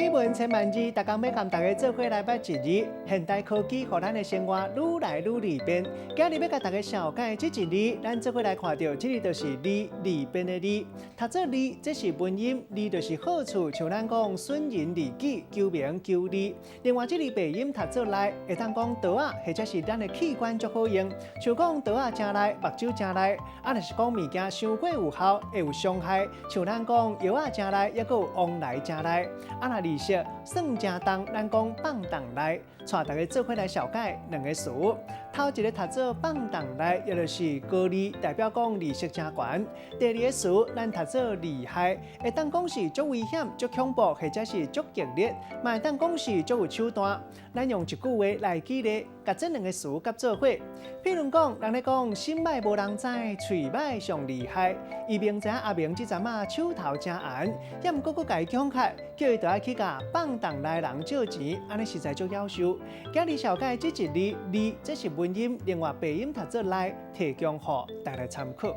语文千万字，大家要跟大家做伙来捌一字。现代科技让咱的生活愈来愈利便。今日要甲大家小解这一字，咱做伙来看到这字就是利，利便的利。读做利，这是文音，利就是好处，像咱讲损人利己、救命救利。另外，这字背音读做来，会当讲刀啊，或者是咱的器官足好用，像讲刀啊正来，目睭正来。若是讲物件伤过有效，会有伤害，像咱讲药啊正来，也有往来正来。若利息算正重，咱讲放荡来，带大家做伙来小解两个词。头一个读做放荡来，也就是高利，代表讲利息正悬。第二个词咱读做利害，会当讲是足危险、足恐怖，或者是足激烈，嘛会当讲是足有手段。咱用一句话来举例，甲这两个词夹做伙。譬如讲，人咧讲心歹无人知，嘴歹上厉害。伊明知阿明这阵啊手头真红，也毋过家强客，叫伊就爱去甲放荡来人借钱，安尼实在足夭寿。今日小解这一字，利这是文音，另外背音读做来，提供予大家参考。